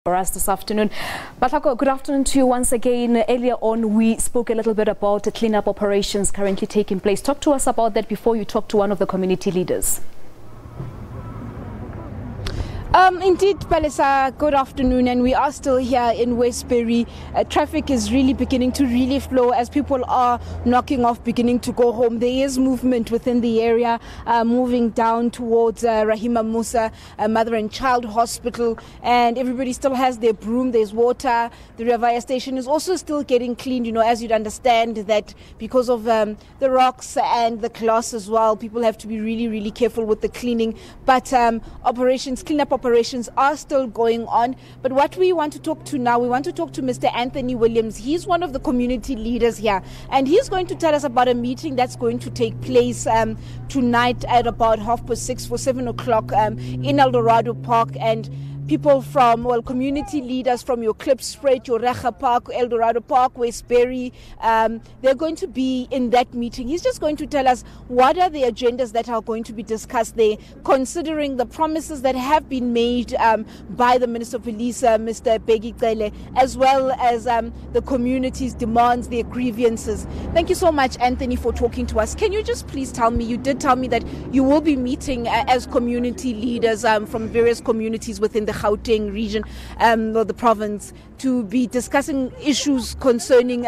For us this afternoon. Mahlako, good afternoon to you once again. Earlier on, we spoke a little bit about the cleanup operations currently taking place. Talk to us about that before you talk to one of the community leaders. Indeed, Palisa, good afternoon, and we are still here in Westbury. Traffic is really beginning to flow as people are knocking off, beginning to go home. There is movement within the area, moving down towards Rahima Musa Mother and Child Hospital, and everybody still has their broom. There's water. The Revaya station is also still getting cleaned, as you'd understand that because of the rocks and the glass as well, people have to be really careful with the cleaning. But cleanup operations are still going on. But what we want to talk to now, we want to talk to Mr. Anthony Williams. He's one of the community leaders here, and he's going to tell us about a meeting that's going to take place tonight at about 6:30 for 7 o'clock in El Dorado Park. And people from, community leaders from your Klipspruit, your Recha Park, El Dorado Park, Westbury, they're going to be in that meeting. He's just going to tell us what are the agendas that are going to be discussed there, considering the promises that have been made by the Minister of Police, Mr. Bheki Cele, as well as the community's demands, their grievances. Thank you so much, Anthony, for talking to us. Can you just please tell me, you did tell me that you will be meeting as community leaders from various communities within the Gauteng region or the province to be discussing issues concerning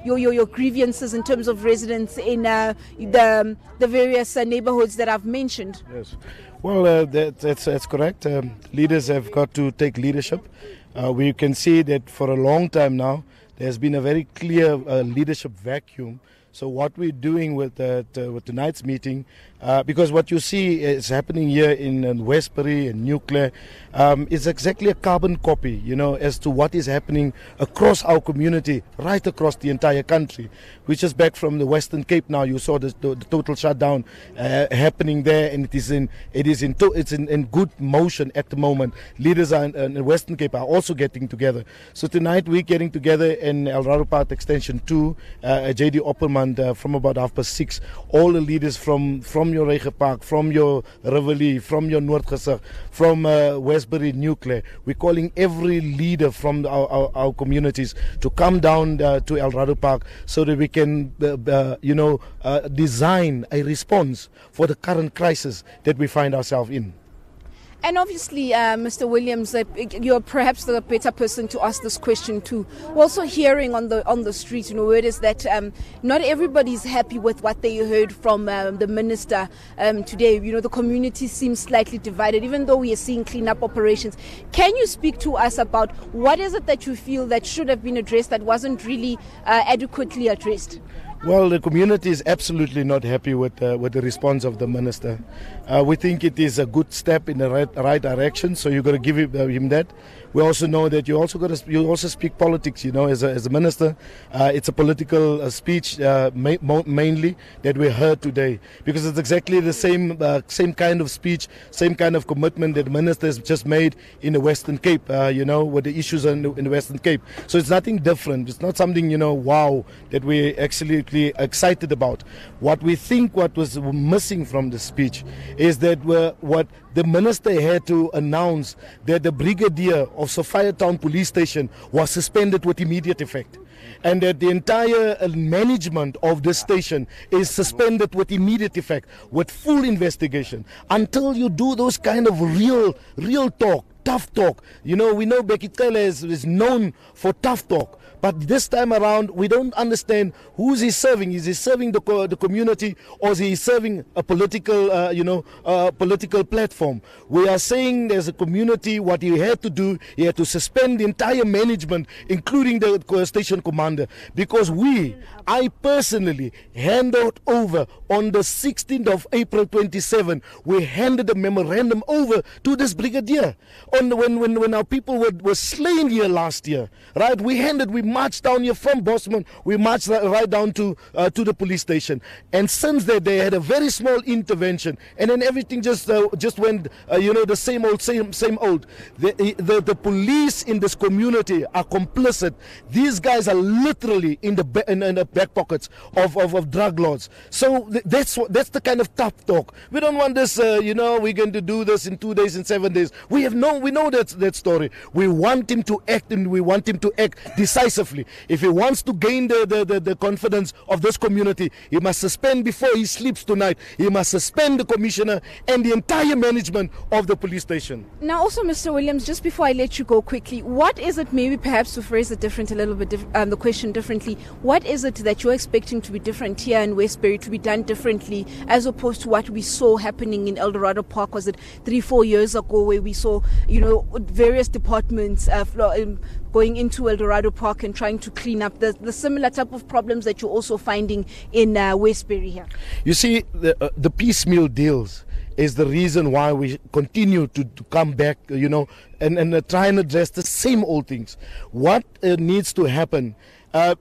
your grievances in terms of residents in the various neighborhoods that I've mentioned. Yes, well, that's correct. Leaders have got to take leadership. We can see that for a long time now there's been a very clear leadership vacuum. So what we're doing with tonight's meeting, because what you see is happening here in Westbury and Nuclear, is exactly a carbon copy, as to what is happening across our community, right across the entire country. We're just back from the Western Cape now. You saw the total shutdown happening there, and it's in good motion at the moment. Leaders in the Western Cape are also getting together. So tonight we're getting together in El Dorado Park Extension 2, JD Opperman, from about 6:30. All the leaders from your Recha Park, from your Rivoli, from your Noordgesig, from Westbury Nuclear. We're calling every leader from our communities to come down to El Dorado Park so that we can, design a response for the current crisis that we find ourselves in. And obviously, Mr. Williams, you're perhaps the better person to ask this question too. We're also hearing on the streets, word is that not everybody's happy with what they heard from the minister today. The community seems slightly divided, even though we are seeing cleanup operations. Can you speak to us about what is it that you feel that should have been addressed that wasn't really adequately addressed? Well, the community is absolutely not happy with the response of the minister. We think it is a good step in the right direction, so you've got to give him that. We also know that you also speak politics, as a minister. It's a political speech mainly that we heard today, because it's exactly the same kind of speech, same kind of commitment that the minister has just made in the Western Cape, with the issues in the Western Cape. So it's nothing different. It's not something, wow, that we're actually excited about. What we think what was missing from the speech is that what the minister had to announce that the brigadier of Sophia Town Police Station was suspended with immediate effect, and that the entire management of the station is suspended with immediate effect, with full investigation, until you do those kind of real talk, tough talk. We know Bheki Cele is known for tough talk. But this time around, we don't understand who's he serving. Is he serving the community, or is he serving a political, political platform? We are saying there's a community. What he had to do, he had to suspend the entire management, including the station commander, because I personally handed over on the 16th of April 27. We handed a memorandum over to this brigadier when our people were slain here last year. Right? We marched down here from Bosman. We marched right down to the police station. And since that, they had a very small intervention, and then everything just went, the same old. The police in this community are complicit. These guys are literally in the back pockets of drug lords. So that's the kind of tough talk. We don't want this. We're going to do this in 2 days, in 7 days. We have no know that story. We want him to act, and we want him to act decisively. If he wants to gain the confidence of this community, he must suspend before he sleeps tonight. He must suspend the commissioner and the entire management of the police station. Now, also, Mr. Williams, just before I let you go quickly, what is it, maybe perhaps to phrase it a little bit, the question differently, what is it that you're expecting to be different here in Westbury, to be done differently, as opposed to what we saw happening in Eldorado Park, was it 3-4 years ago, where we saw, various departments going into Eldorado Park and trying to clean up the similar type of problems that you're also finding in Westbury here? You see, the piecemeal deals is the reason why we continue to come back, and try and address the same old things. What needs to happen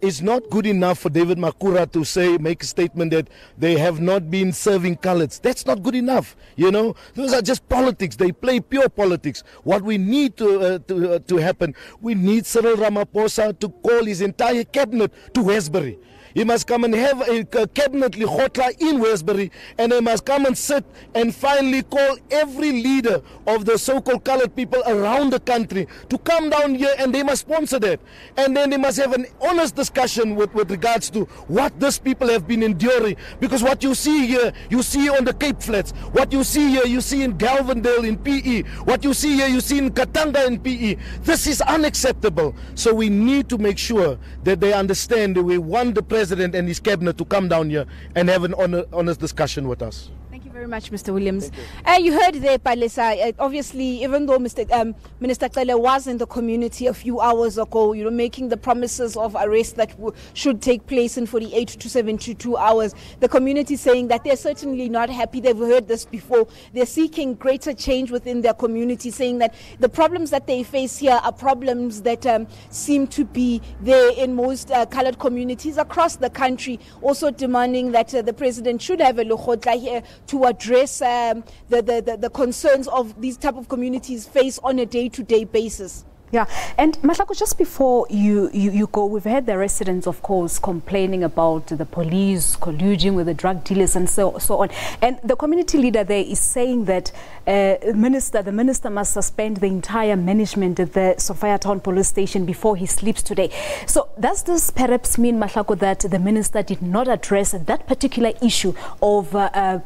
is not good enough for David Makura to make a statement that they have not been serving colours. That's not good enough. Those are just politics. They play pure politics. What we need to happen, we need Cyril Ramaphosa to call his entire cabinet to Westbury. He must come and have a cabinet likhotla in Westbury, and he must come and sit and finally call every leader of the so-called colored people around the country to come down here, and they must sponsor that. And then they must have an honest discussion with regards to what these people have been enduring. Because what you see here, you see on the Cape Flats. What you see here, you see in Galvandale in PE. What you see here, you see in Katanga in PE. This is unacceptable. So we need to make sure that they understand that we want the president and his cabinet to come down here and have an honest discussion with us. Thank you very much, Mr. Williams. You heard there, Palesa, obviously, even though Minister Cele was in the community a few hours ago, making the promises of arrest that should take place in 48 to 72 hours, the community saying that they're certainly not happy. They've heard this before. They're seeking greater change within their community, saying that the problems that they face here are problems that seem to be there in most colored communities across the country, also demanding that the president should have a lokhotla here to address the concerns of these type of communities face on a day-to-day basis. Yeah, and Mahlako, just before you go, we've heard the residents, of course, complaining about the police colluding with the drug dealers and so on. And the community leader there is saying that the minister must suspend the entire management at the Sophia Town police station before he sleeps today. So does this perhaps mean, Mahlako, that the minister did not address that particular issue of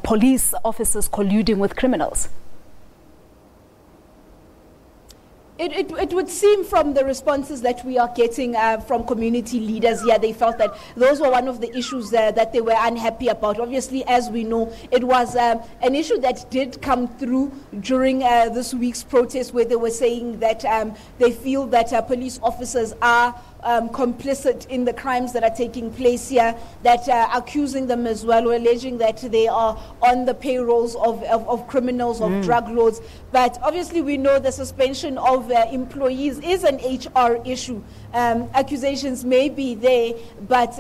police officers colluding with criminals? It would seem from the responses that we are getting from community leaders here, they felt that those were one of the issues that they were unhappy about. Obviously, as we know, it was an issue that did come through during this week's protest, where they were saying that they feel that police officers are complicit in the crimes that are taking place here, that accusing them as well, or alleging that they are on the payrolls of criminals, of drug lords. But obviously we know the suspension of employees is an HR issue. Accusations may be there, but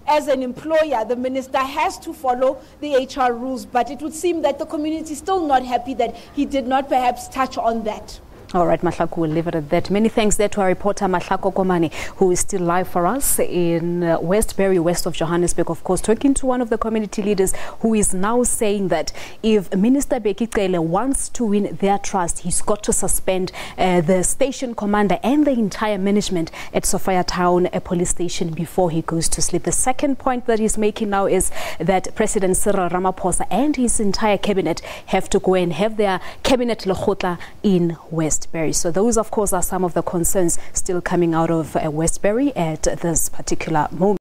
as an employer, the minister has to follow the HR rules. But it would seem that the community is still not happy that he did not perhaps touch on that. All right, Mahlako, we'll leave it at that. Many thanks there to our reporter, Mahlako Komane, who is still live for us in Westbury, west of Johannesburg, of course, talking to one of the community leaders who is now saying that if Minister Bheki Cele wants to win their trust, he's got to suspend the station commander and the entire management at Sophia Town police station before he goes to sleep. The second point that he's making now is that President Cyril Ramaphosa and his entire cabinet have to go and have their cabinet lekhotla in Westbury. So those, of course, are some of the concerns still coming out of Westbury at this particular moment.